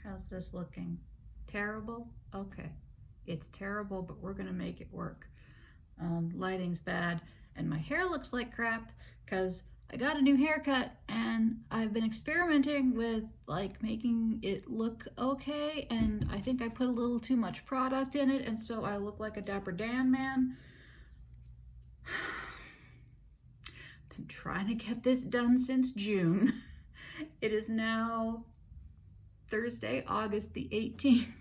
How's this looking? Terrible? Okay. It's terrible, but we're gonna make it work. Lighting's bad, and my hair looks like crap because I got a new haircut and I've been experimenting with like making it look okay, and I think I put a little too much product in it, and so I look like a Dapper Dan man. Been trying to get this done since June. It is now Thursday, August the 18th,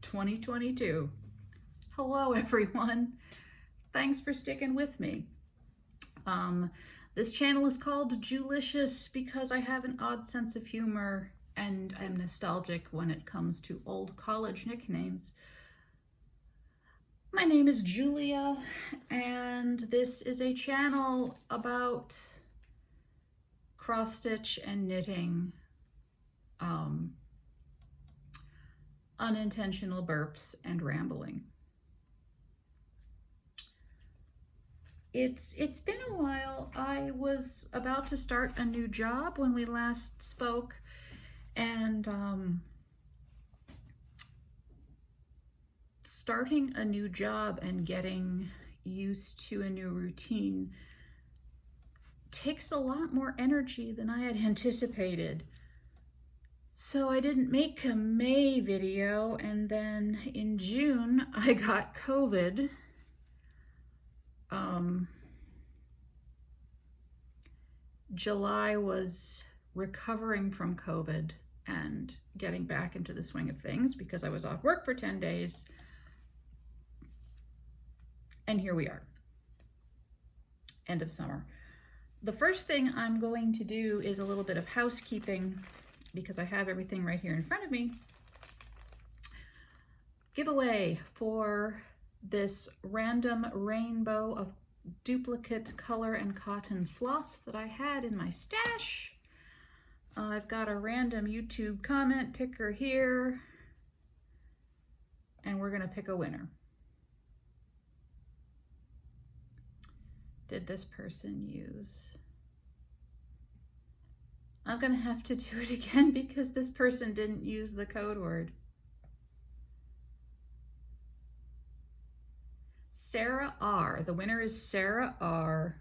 2022. Hello, everyone. Thanks for sticking with me. This channel is called Julicious because I have an odd sense of humor and I'm nostalgic when it comes to old college nicknames. My name is Julia, and this is a channel about cross-stitch and knitting, unintentional burps and rambling. It's been a while. I was about to start a new job when we last spoke, and starting a new job and getting used to a new routine takes a lot more energy than I had anticipated. So I didn't make a May video, and then in June I got COVID. July was recovering from COVID and getting back into the swing of things because I was off work for 10 days. And here we are, end of summer. The first thing I'm going to do is a little bit of housekeeping because I have everything right here in front of me. Giveaway for this random rainbow of duplicate color and cotton floss that I had in my stash. I've got a random YouTube comment picker here, and we're gonna pick a winner. Did this person use? I'm gonna have to do it again because this person didn't use the code word. Sarah R. The winner is Sarah R.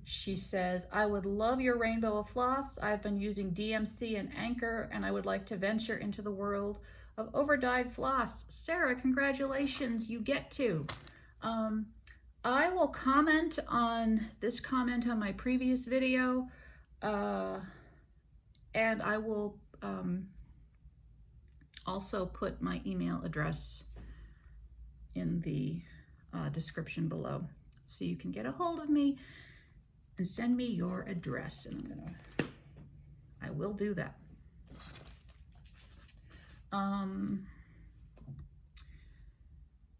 She says, I would love your rainbow of floss. I've been using DMC and Anchor, and I would like to venture into the world of overdyed floss. Sarah, congratulations, you get to. I will comment on this comment on my previous video, and I will also put my email address in the description below so you can get a hold of me and send me your address, and I will do that.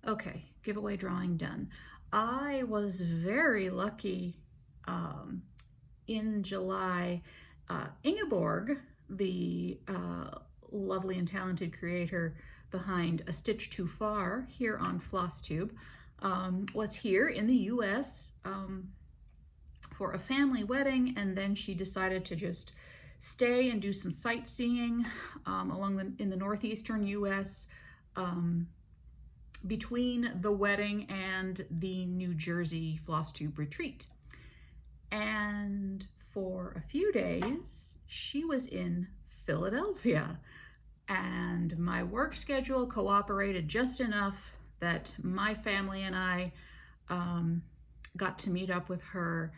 Okay, giveaway drawing done. I was very lucky in July. Ingeborg, the lovely and talented creator behind A Stitch Too Far here on Flosstube, was here in the US for a family wedding, and then she decided to just stay and do some sightseeing in the northeastern US between the wedding and the New Jersey Flosstube retreat. And for a few days she was in Philadelphia, and my work schedule cooperated just enough that my family and I got to meet up with her,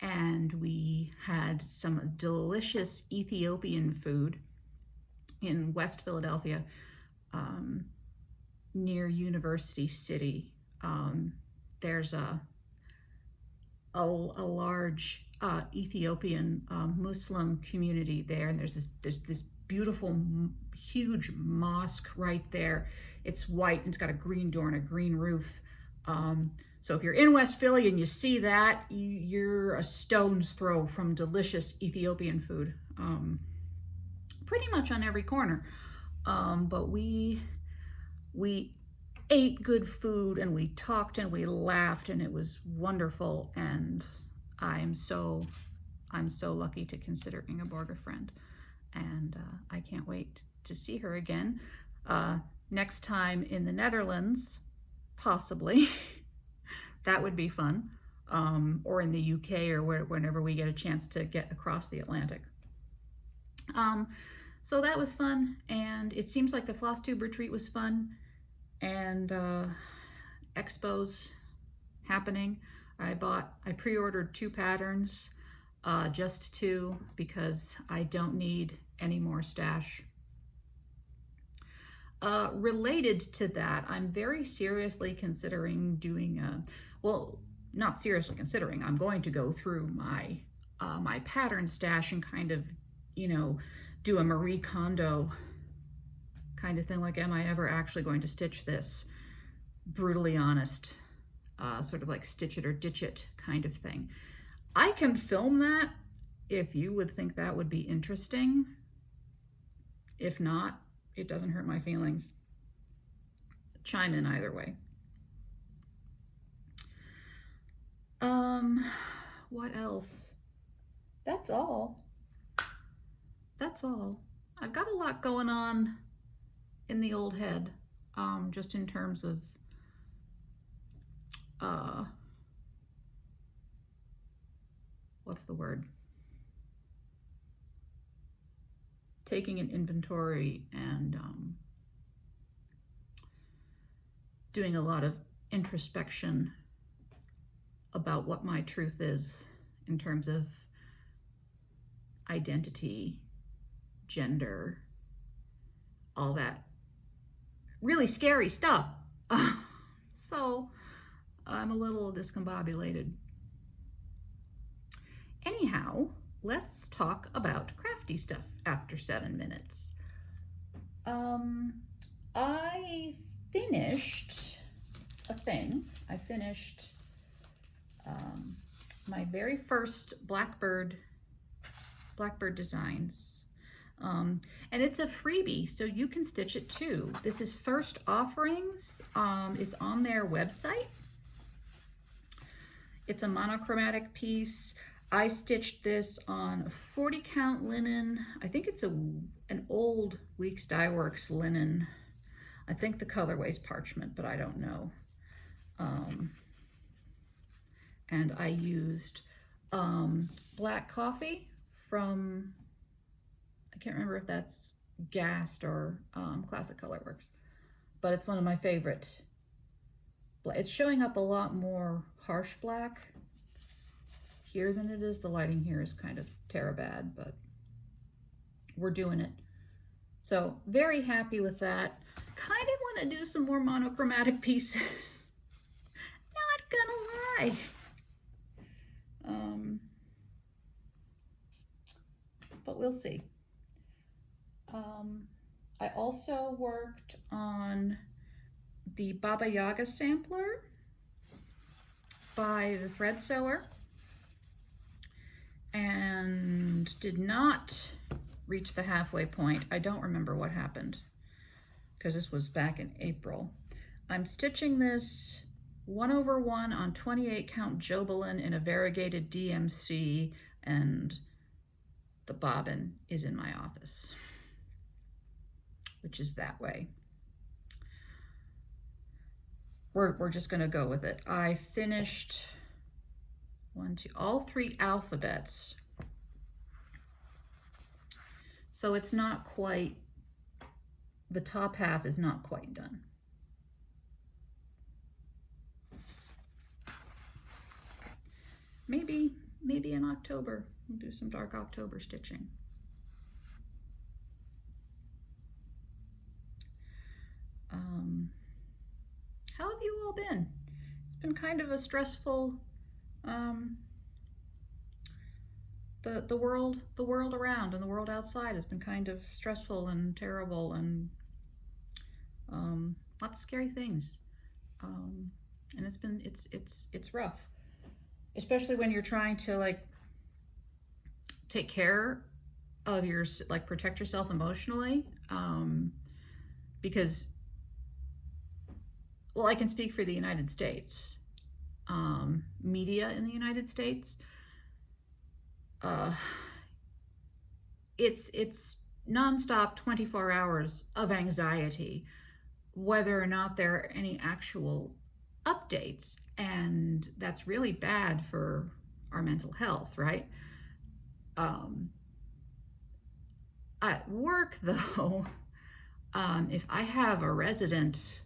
and we had some delicious Ethiopian food in West Philadelphia, near University City. There's a large Ethiopian Muslim community there, and there's this beautiful huge mosque right there. It's white and it's got a green door and a green roof. So if you're in West Philly and you see that, you're a stone's throw from delicious Ethiopian food, pretty much on every corner. But we ate good food, and we talked and we laughed, and it was wonderful. And I'm so lucky to consider Ingeborg a friend. and I can't wait to see her again. Next time in the Netherlands, possibly. That would be fun. Or in the UK, or whenever we get a chance to get across the Atlantic. So that was fun, and it seems like the Flosstube retreat was fun, and expos happening. I pre-ordered 2 patterns, just 2, because I don't need any more stash. Related to that, I'm very seriously considering doing well, not seriously considering, I'm going to go through my my pattern stash and kind of, you know, do a Marie Kondo kind of thing, like, am I ever actually going to stitch this? Brutally honest, sort of like stitch it or ditch it kind of thing. I can film that if you would think that would be interesting. If not, it doesn't hurt my feelings. Chime in either way. What else? That's all. That's all. I've got a lot going on in the old head, just in terms of what's the word? Taking an inventory and doing a lot of introspection about what my truth is in terms of identity, gender, all that really scary stuff. So I'm a little discombobulated. Anyhow, let's talk about crafty stuff after 7 minutes. I finished a thing. I finished my very first Blackbird designs. And it's a freebie, so you can stitch it too. This is First Offerings. It's on their website. It's a monochromatic piece. I stitched this on 40 count linen. I think it's an old Weeks Dye Works linen. I think the colorway's parchment, but I don't know. And I used black coffee from, I can't remember if that's Gast or Classic Colorworks, but it's one of my favorite. It's showing up a lot more harsh black here than it is. The lighting here is kind of bad, but we're doing it. So very happy with that. Kind of want to do some more monochromatic pieces. Not gonna lie. But we'll see. I also worked on the Baba Yaga sampler by the Thread Sewer, and did not reach the halfway point. I don't remember what happened, because this was back in April. I'm stitching this 1/1 on 28 count Jobelin in a variegated DMC, and the bobbin is in my office, which is that way. We're just gonna go with it. I finished all 3 alphabets. So it's not quite, the top half is not quite done. Maybe in October, we'll do some dark October stitching. How have you all been? It's been kind of a stressful, the world around and the world outside has been kind of stressful and terrible, and lots of scary things. And it's rough, especially when you're trying to like take care of protect yourself emotionally, because, well, I can speak for the United States. Media in the United States, it's nonstop 24 hours of anxiety, whether or not there are any actual updates. And that's really bad for our mental health, right? Um, at work, though, if I have a resident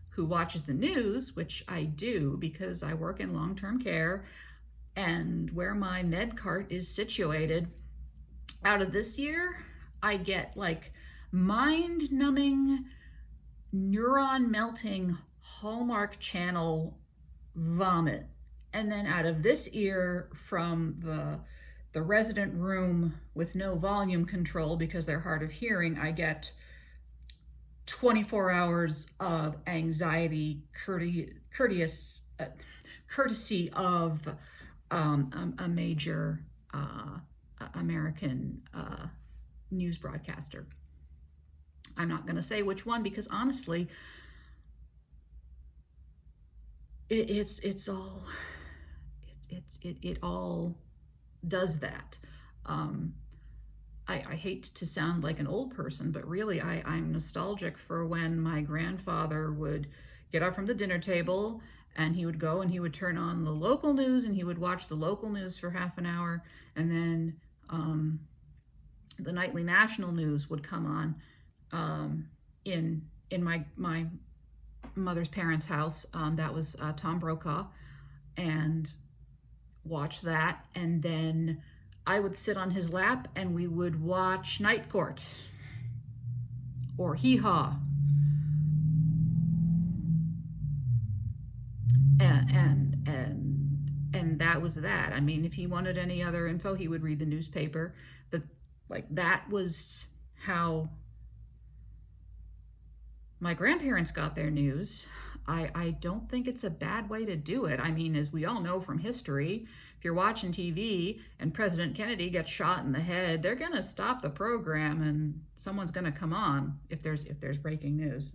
who watches the news, which I do because I work in long-term care and where my med cart is situated, out of this year, I get like mind-numbing, neuron-melting Hallmark Channel vomit. And then out of this ear, from the resident room with no volume control because they're hard of hearing, I get 24 hours of anxiety, courtesy of a major American news broadcaster. I'm not going to say which one because honestly, it all does that. I hate to sound like an old person, but really I'm nostalgic for when my grandfather would get up from the dinner table and he would go and he would turn on the local news and he would watch the local news for half an hour, and then the nightly national news would come on in my mother's parents' house. That was Tom Brokaw, and watch that, and then I would sit on his lap and we would watch Night Court or Hee Haw. And that was that. I mean, if he wanted any other info, he would read the newspaper. But like, that was how my grandparents got their news. I don't think it's a bad way to do it. I mean, as we all know from history, if you're watching TV and President Kennedy gets shot in the head, they're gonna stop the program and someone's gonna come on if there's breaking news.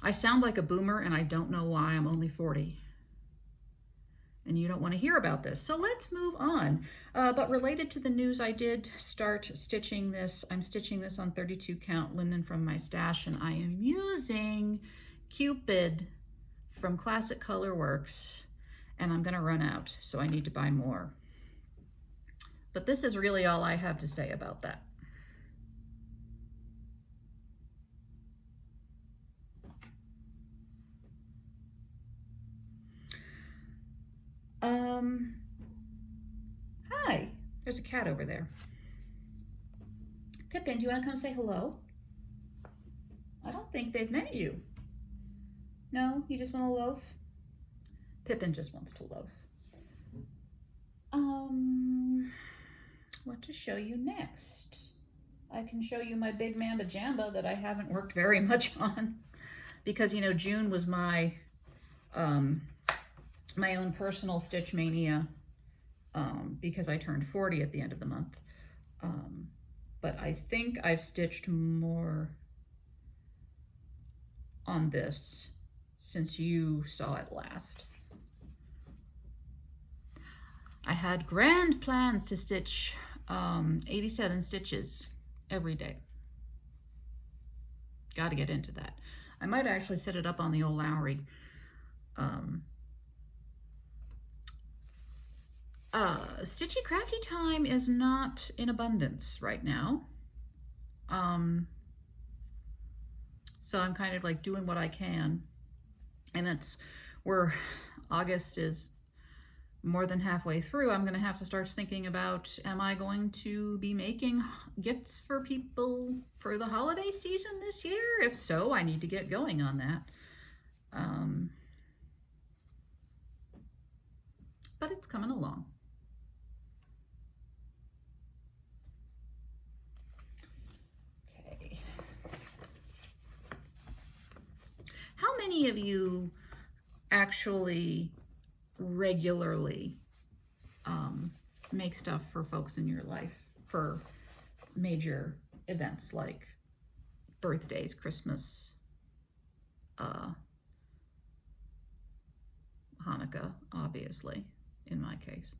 I sound like a boomer and I don't know why. I'm only 40. And you don't want to hear about this. So let's move on. But related to the news, I did start stitching this. I'm stitching this on 32 count linen from my stash, and I am using Cupid from Classic Color Works, and I'm going to run out, so I need to buy more. But this is really all I have to say about that. Hi, there's a cat over there. Pippin, do you want to come say hello? I don't think they've met you. No, you just want to loaf? Pippin just wants to loaf. What to show you next? I can show you my big mamba jamba that I haven't worked very much on because, you know, June was my my own personal stitch mania because I turned 40 at the end of the month. But I think I've stitched more on this since you saw it last. I had grand plans to stitch 87 stitches every day. Got to get into that. I might actually set it up on the old Lowry. Stitchy crafty time is not in abundance right now. So I'm kind of like doing what I can. And August is more than halfway through. I'm going to have to start thinking about, am I going to be making gifts for people for the holiday season this year? If so, I need to get going on that. But it's coming along. Okay. How many of you actually regularly make stuff for folks in your life for major events like birthdays, Christmas, Hanukkah, obviously, in my case?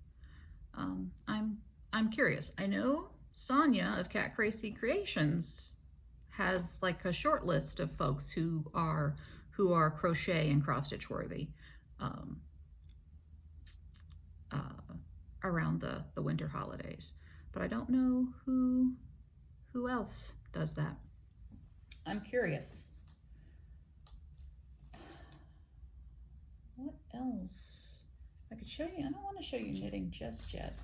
I'm curious. I know Sonia of Cat Crazy Creations has like a short list of folks who are crochet and cross stitch worthy around the winter holidays. But I don't know who else does that. I'm curious. What else? I could show you. I don't want to show you knitting just yet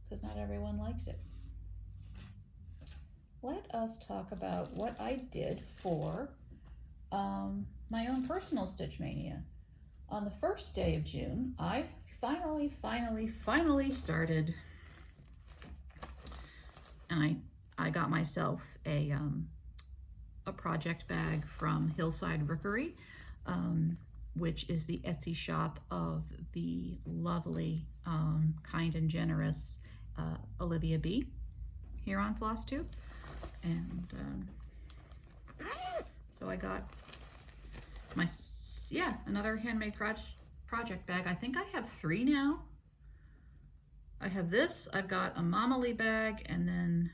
because not everyone likes it. Let us talk about what I did for my own personal Stitch Mania. On the first day of June, I finally started, and I got myself a project bag from Hillside Rookery, which is the Etsy shop of the lovely, kind and generous Olivia B. here on Flosstube. And so I got my, another handmade project bag. I think I have 3 now. I have this, I've got a Mama Lee bag, and then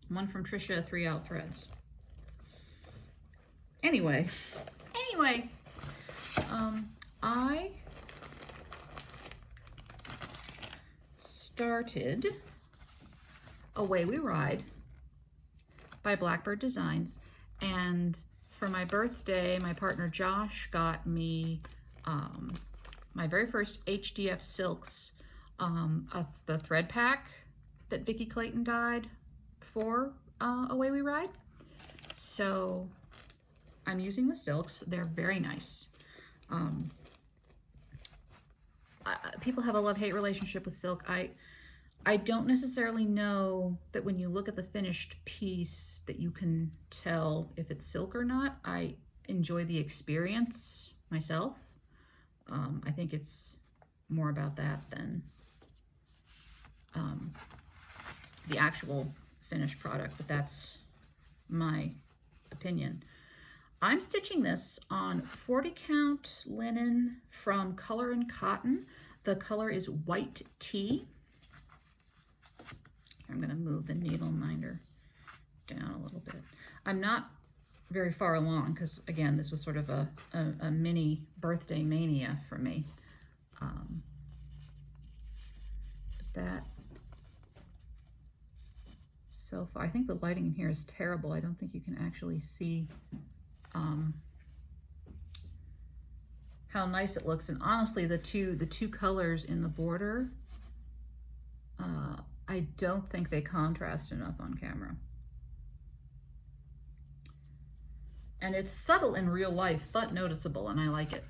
one from Trisha, 3 out threads. Anyway, I started Away We Ride by Blackbird Designs, and for my birthday, my partner Josh got me my very first HDF Silks, the thread pack that Vicki Clayton dyed for Away We Ride. So I'm using the silks. They're very nice. People have a love-hate relationship with silk. I don't necessarily know that when you look at the finished piece that you can tell if it's silk or not. I enjoy the experience myself. I think it's more about that than the actual finished product, but that's my opinion. I'm stitching this on 40 count linen from Color and Cotton. The color is White Tea. I'm going to move the needle minder down a little bit. I'm not very far along because, again, this was sort of a mini birthday mania for me. But that, so far, I think the lighting in here is terrible. I don't think you can actually see how nice it looks. And honestly, the two colors in the border, I don't think they contrast enough on camera. And it's subtle in real life, but noticeable, and I like it.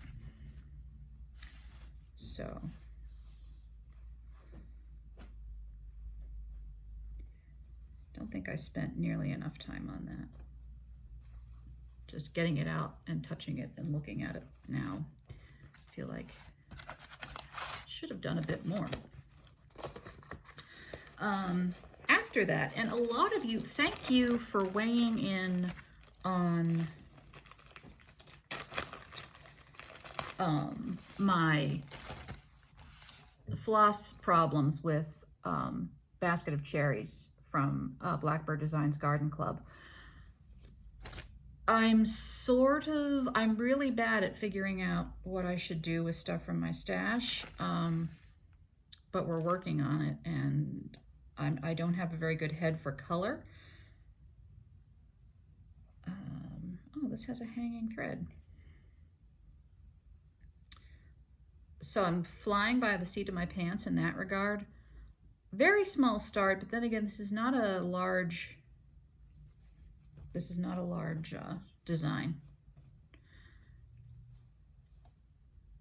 So, don't think I spent nearly enough time on that. Just getting it out and touching it and looking at it now. I feel like I should have done a bit more. After that, and a lot of you, thank you for weighing in on my floss problems with Basket of Cherries from Blackbird Designs Garden Club. I'm really bad at figuring out what I should do with stuff from my stash, but we're working on it, and I don't have a very good head for color. Oh, this has a hanging thread. So I'm flying by the seat of my pants in that regard. Very small start, but then again, this is not a large design.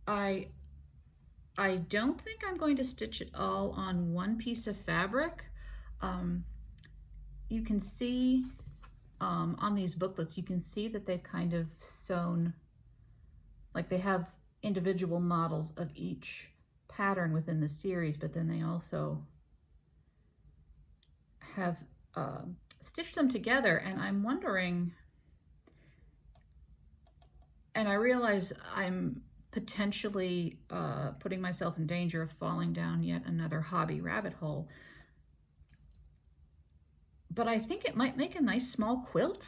I don't think I'm going to stitch it all on one piece of fabric. You can see on these booklets, you can see that they've kind of sewn, like they have individual models of each pattern within the series, but then they also have stitched them together. And I'm wondering, and I realize I'm potentially putting myself in danger of falling down yet another hobby rabbit hole. but I think it might make a nice small quilt.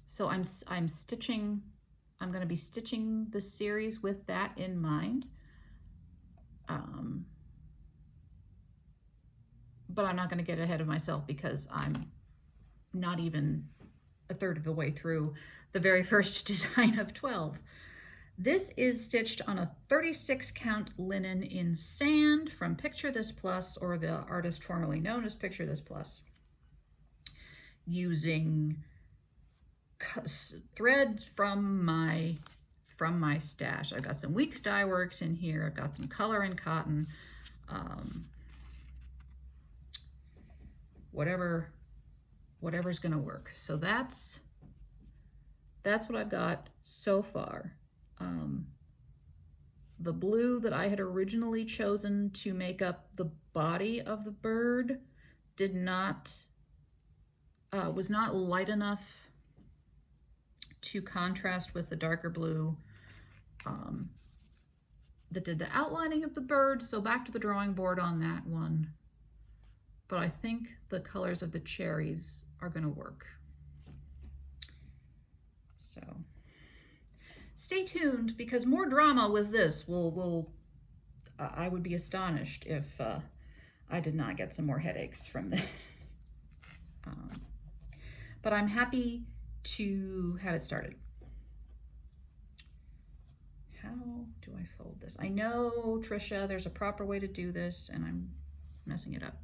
So I'm stitching, I'm going to be stitching the series with that in mind. But I'm not going to get ahead of myself because I'm not even a third of the way through the very first design of 12. This is stitched on a 36 count linen in sand from Picture This Plus, or the artist formerly known as Picture This Plus, using threads from my stash. I've got some Weeks Dye Works in here. I've got some color and cotton. Whatever's gonna work. So that's what I've got so far. The blue that I had originally chosen to make up the body of the bird did not was not light enough to contrast with the darker blue that did the outlining of the bird. So back to the drawing board on that one. But I think the colors of the cherries are going to work. So stay tuned, because more drama with this will I would be astonished if I did not get some more headaches from this. But I'm happy to have it started. How do I fold this? I know, Trisha, there's a proper way to do this, and I'm messing it up.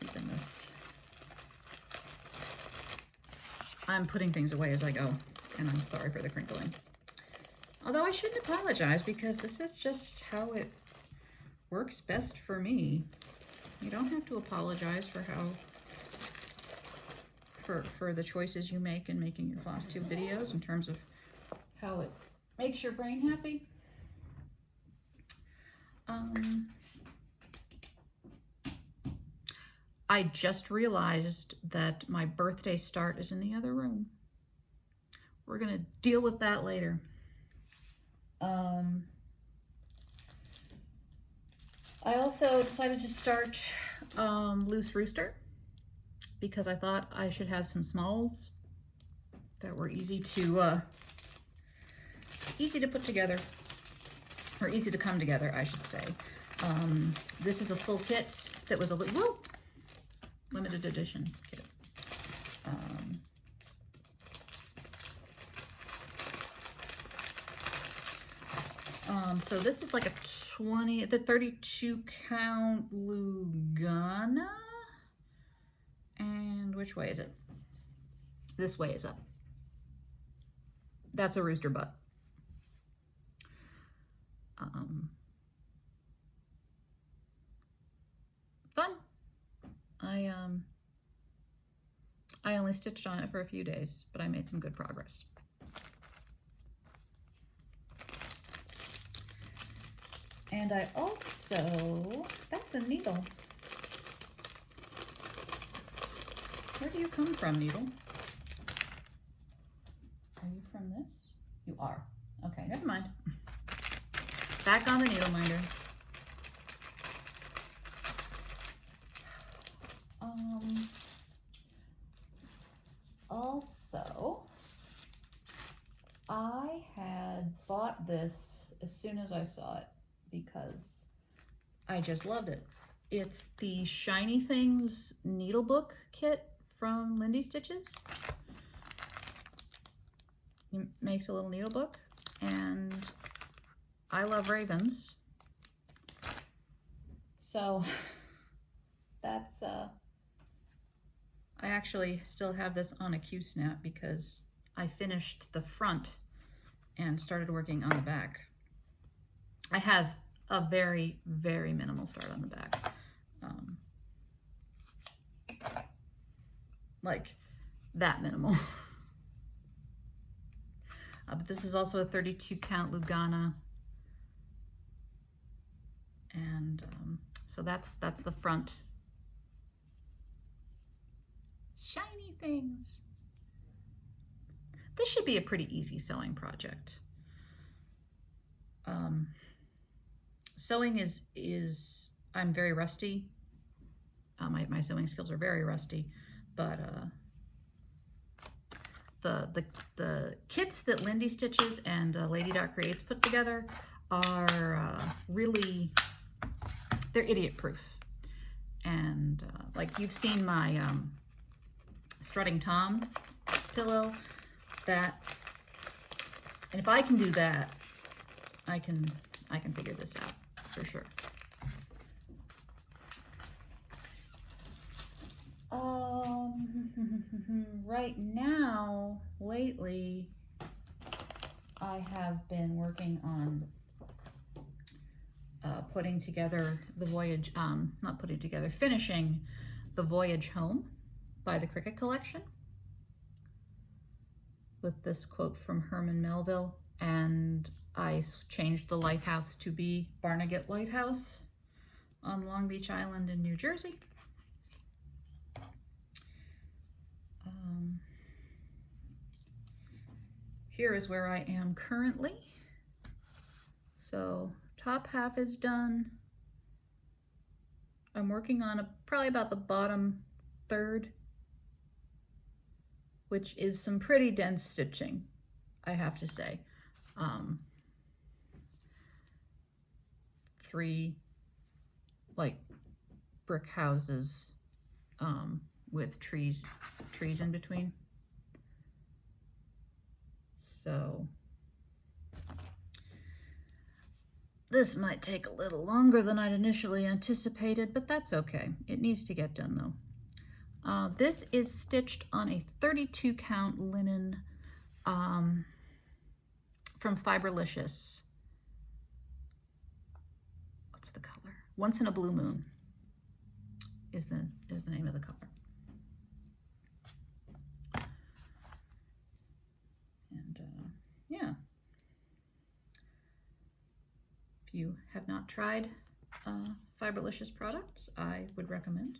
Keeping this. I'm putting things away as I go, and I'm sorry for the crinkling. Although I shouldn't apologize, because this is just how it works best for me. You don't have to apologize for how for the choices you make in making your Flosstube videos in terms of how it makes your brain happy. I just realized that my birthday start is in the other room. We're gonna deal with that later. I also decided to start Loose Rooster, because I thought I should have some smalls that were easy to put together, or easy to come together, I should say. This is a full kit that was a limited edition kit. So this is like the 32 count Lugana. And which way is it? This way is up. That's a rooster butt. Fun. I only stitched on it for a few days, but I made some good progress. And I also, that's a needle. Where do you come from, needle? Are you from this? You are. Okay, never mind. Back on the needle minder. Also, I had bought this as soon as I saw it because I just loved it. It's the Shiny Things needle book kit from Lindy Stitches. It makes a little needle book, and I love ravens. So that's, I actually still have this on a Q-snap because I finished the front and started working on the back. I have a very, very minimal start on the back. Like that minimal. But this is also a 32 count Lugana. And so that's the front. Shiny things. This should be a pretty easy sewing project. Sewing is I'm very rusty. My sewing skills are very rusty, but the kits that Lindy Stitches and Lady Dot Creates put together are really, they're idiot proof. And like you've seen my Strutting Tom pillow, that, and if I can do that, I can figure this out for sure. Right now, lately, I have been working on putting together the voyage, not putting together, finishing the Voyage Home by the Cricket Collection with this quote from Herman Melville, and I changed the lighthouse to be Barnegat Lighthouse on Long Beach Island in New Jersey. Here is where I am currently. So top half is done. I'm working on probably about the bottom third, which is some pretty dense stitching, I have to say. 3 like brick houses with trees in between. So this might take a little longer than I'd initially anticipated, but that's okay. It needs to get done though. This is stitched on a 32 count linen from Fiberlicious. What's the color? Once in a Blue Moon is the name of the color. And yeah, if you have not tried Fiberlicious products, I would recommend.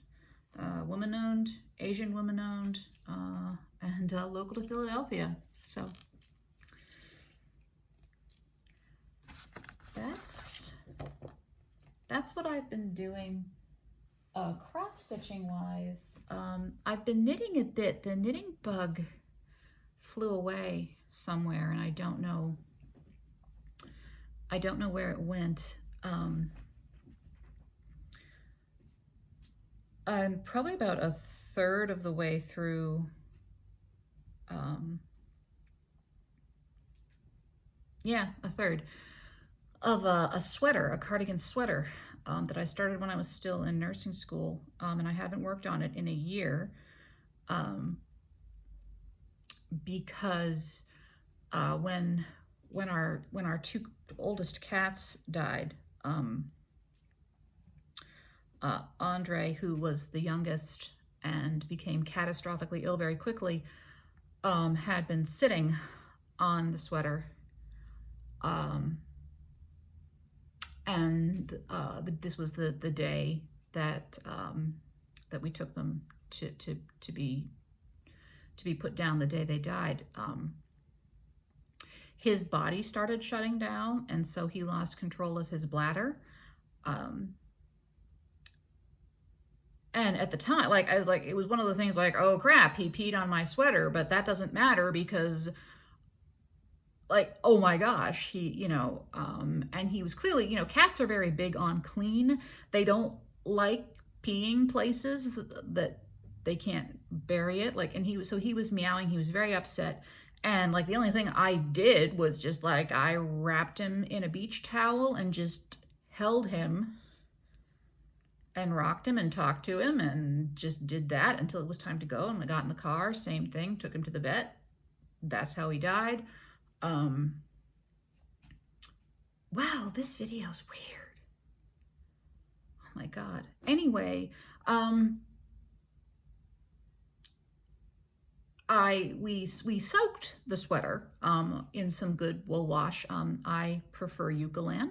Woman-owned, Asian woman-owned, and local to Philadelphia. So that's what I've been doing cross-stitching wise. I've been knitting a bit. The knitting bug flew away somewhere, and I don't know where it went. I'm probably about a third of the way through yeah, a third of a sweater, a cardigan sweater that I started when I was still in nursing school, and I haven't worked on it in a year because when our 2 oldest cats died, Andre, who was the youngest and became catastrophically ill very quickly, had been sitting on the sweater, and this was the day that we took them to be put down, the day they died. His body started shutting down, and so he lost control of his bladder. And at the time, like, I was like, it was one of the things like, oh crap, he peed on my sweater, but that doesn't matter because, like, oh my gosh, he, you know, and he was clearly, you know, cats are very big on clean. They don't like peeing places that they can't bury it. Like, and he was meowing, he was very upset. And like, the only thing I did was just like, I wrapped him in a beach towel and just held him and rocked him and talked to him and just did that until it was time to go. And I got in the car, same thing, took him to the vet. That's how he died. Wow, this video's weird. Oh my God. Anyway, we soaked the sweater in some good wool wash. I prefer Eucalan,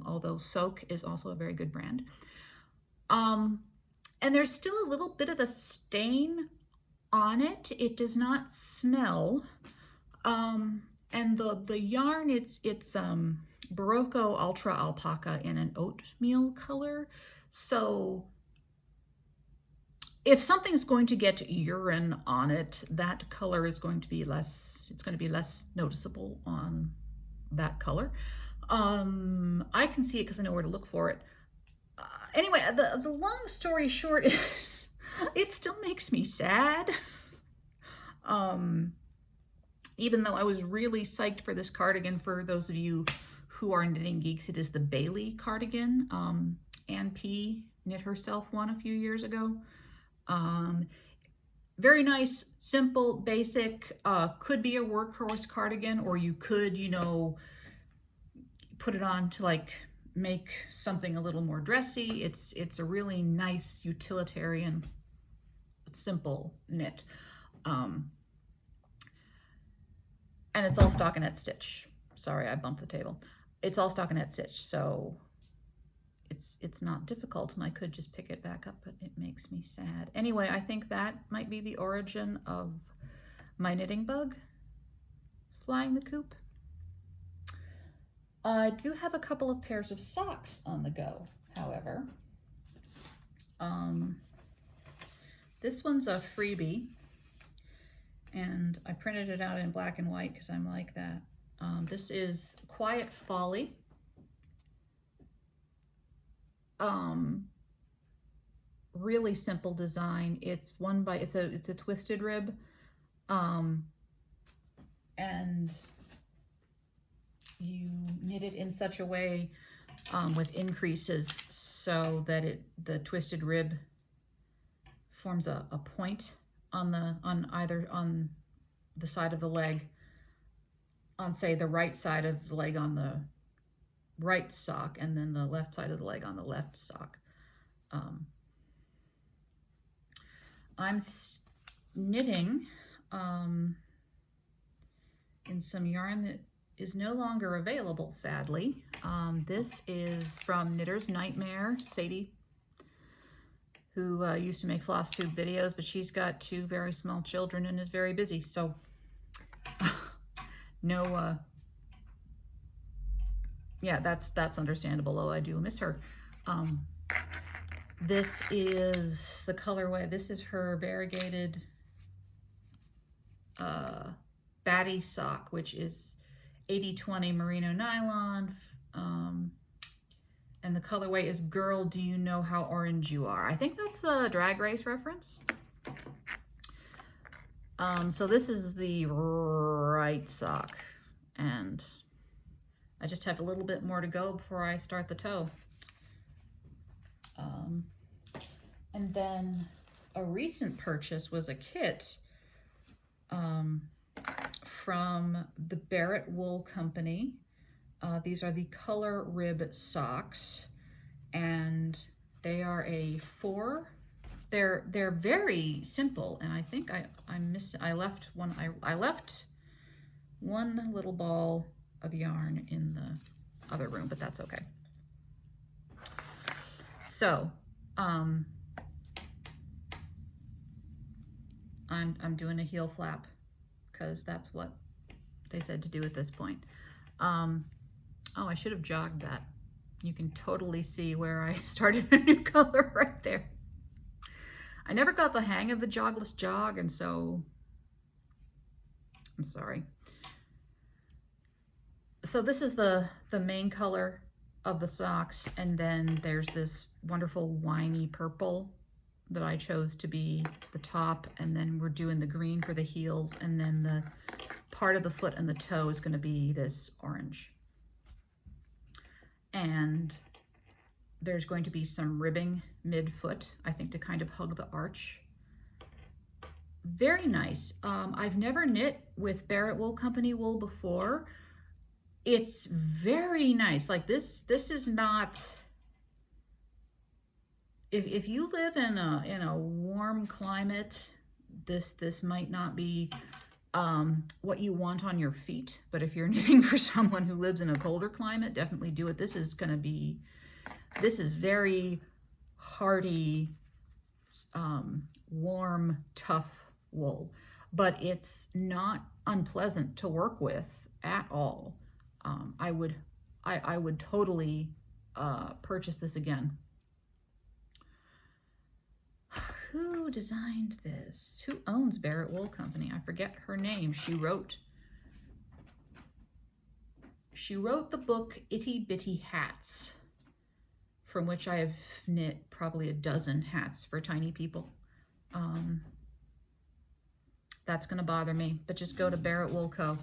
although Soak is also a very good brand. And there's still a little bit of a stain on it. It does not smell. And the yarn, it's Barocco Ultra Alpaca in an oatmeal color. So if something's going to get urine on it, that color is going to be less, it's going to be less noticeable on that color. I can see it because I know where to look for it. Anyway, the long story short is it still makes me sad. Even though I was really psyched for this cardigan. For those of you who are knitting geeks, it is the Bailey cardigan. Ann P. knit herself one a few years ago. Very nice, simple, basic, could be a workhorse cardigan, or you could, you know, put it on to like make something a little more dressy. It's a really nice, utilitarian, simple knit. And it's all stockinette stitch. Sorry, I bumped the table. It's all stockinette stitch, so it's not difficult, and I could just pick it back up, but it makes me sad. Anyway, I think that might be the origin of my knitting bug flying the coop. I do have a couple of pairs of socks on the go, however. This one's a freebie, and I printed it out in black and white because I'm like that. This is Quiet Folly. Really simple design. It's it's a twisted rib, and you knit it in such a way with increases so that the twisted rib forms a point on the side of the leg, on say the right side of the leg on the right sock, and then the left side of the leg on the left sock. I'm knitting in some yarn that is no longer available, sadly. This is from Knitter's Nightmare, Sadie, who used to make Flosstube videos, but she's got 2 very small children and is very busy, so no, yeah, that's understandable, though I do miss her. This is the colorway. This is her variegated Batty sock, which is 80/20 merino nylon, and the colorway is Girl, Do You Know How Orange You Are? I think that's a Drag Race reference. So this is the right sock, and I just have a little bit more to go before I start the toe. And then a recent purchase was a kit from the Barrett Wool Company. These are the color rib socks, and they are a 4. They're very simple, and I think I left one little ball of yarn in the other room, but that's okay. So I'm doing a heel flap because that's what they said to do at this point. Oh, I should have jogged that. You can totally see where I started a new color right there. I never got the hang of the jogless jog, and so I'm sorry. So this is the main color of the socks, and then there's this wonderful winey purple that I chose to be the top, and then we're doing the green for the heels, and then the part of the foot and the toe is going to be this orange. And there's going to be some ribbing mid-foot, I think, to kind of hug the arch. Very nice. I've never knit with Barrett Wool Company wool before. It's very nice. Like this is not, if you live in a warm climate, this might not be what you want on your feet. But if you're knitting for someone who lives in a colder climate, definitely do it. This is very hardy, warm, tough wool, but it's not unpleasant to work with at all. I would I would totally purchase this again. Who designed this? Who owns Barrett Wool Company? I forget her name. She wrote the book Itty Bitty Hats, from which I have knit probably a dozen hats for tiny people. That's gonna bother me, but just go to Barrett Wool Co.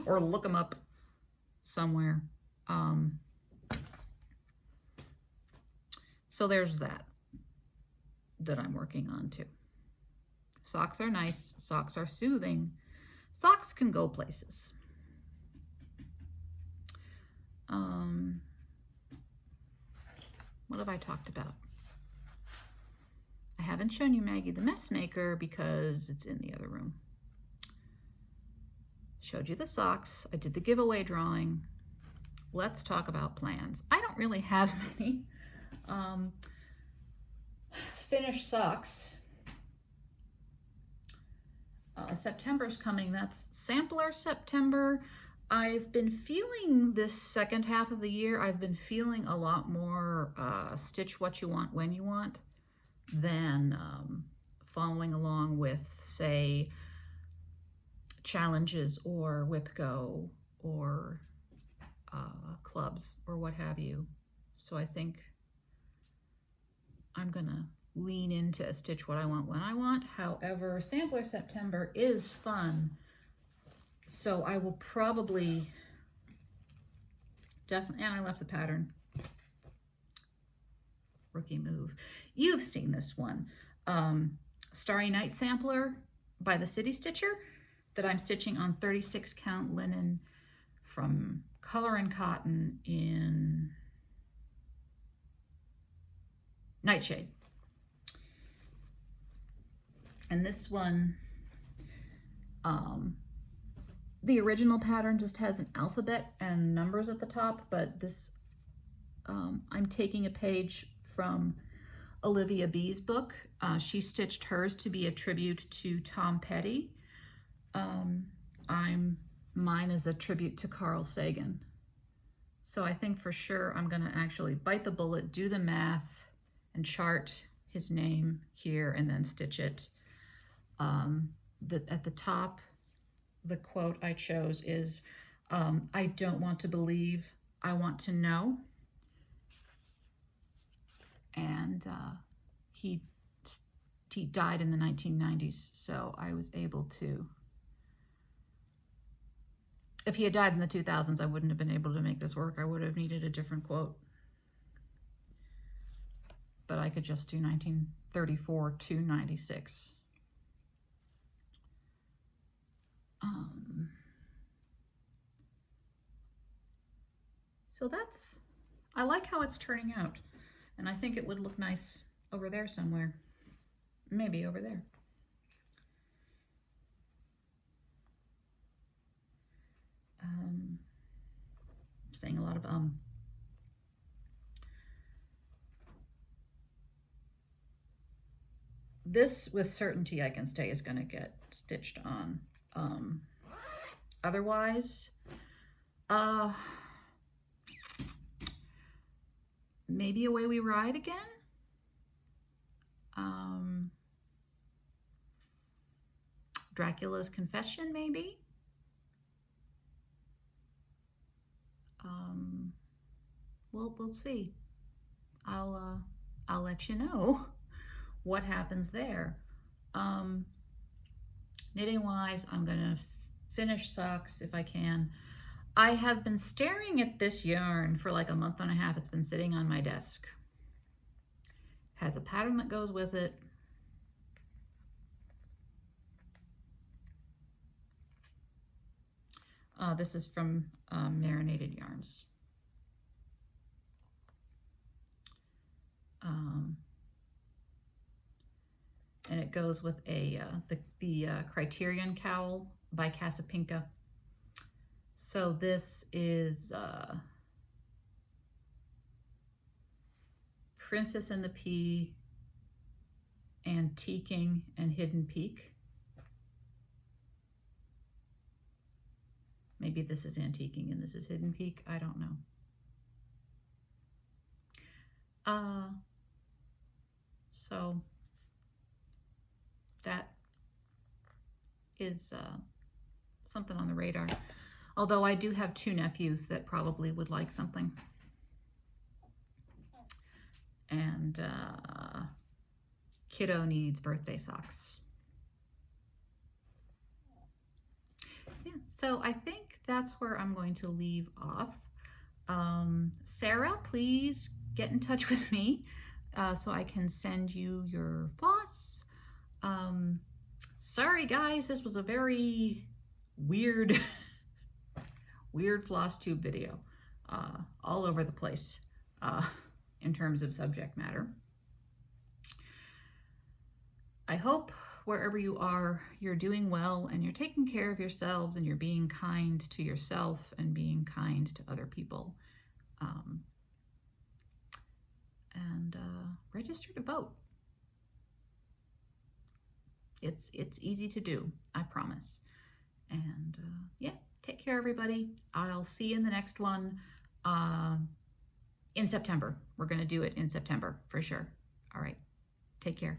or look them up somewhere. So there's that I'm working on too. Socks are nice. Socks are soothing. Socks can go places. What have I talked about? I haven't shown you Maggie the Messmaker because it's in the other room. Showed you the socks. I did the giveaway drawing. Let's talk about plans. I don't really have many. Finished socks. September's coming. That's sampler September. I've been feeling this second half of the year, I've been feeling a lot more stitch what you want when you want than following along with, say, challenges or Whip Go or clubs or what have you. So I think I'm gonna lean into stitch what I want when I want. However, sampler September is fun. So I will probably definitely, and I left the pattern. Rookie move. You've seen this one. Starry Night Sampler by the City Stitcher that I'm stitching on 36 count linen from Color and Cotton in Nightshade. And this one, the original pattern just has an alphabet and numbers at the top, but this, I'm taking a page from Olivia B's book. She stitched hers to be a tribute to Tom Petty. Mine is a tribute to Carl Sagan. So I think for sure I'm gonna actually bite the bullet, do the math, and chart his name here and then stitch it. At the top, the quote I chose is, I don't want to believe, I want to know. And he died in the 1990s, so I was able to, if he had died in the 2000s, I wouldn't have been able to make this work. I would have needed a different quote. But I could just do 1934 to 96. So that's, I like how it's turning out. And I think it would look nice over there somewhere. Maybe over there. I'm saying a lot of This, with certainty, I can say is going to get stitched on. Otherwise, maybe Away We Ride again. Dracula's Confession, maybe. We'll see. I'll let you know what happens there. Knitting wise, I'm gonna finish socks if I can. I have been staring at this yarn for like a month and a half. It's been sitting on my desk. Has a pattern that goes with it. This is from Marinated Yarns. And it goes with a the Criterion Cowl by Casapinka. So this is Princess and the Pea, Antiquing, and Hidden Peak. Maybe this is antiquing and this is hidden peak. I don't know. So that is something on the radar. Although I do have 2 nephews that probably would like something. And kiddo needs birthday socks. Yeah, so I think that's where I'm going to leave off. Sarah, please get in touch with me so I can send you your floss. Sorry guys, this was a very weird weird Flosstube video, all over the place in terms of subject matter. I hope wherever you are, you're doing well and you're taking care of yourselves and you're being kind to yourself and being kind to other people. And register to vote. It's easy to do, I promise. And yeah, take care, everybody. I'll see you in the next one in September. We're going to do it in September for sure. All right, take care.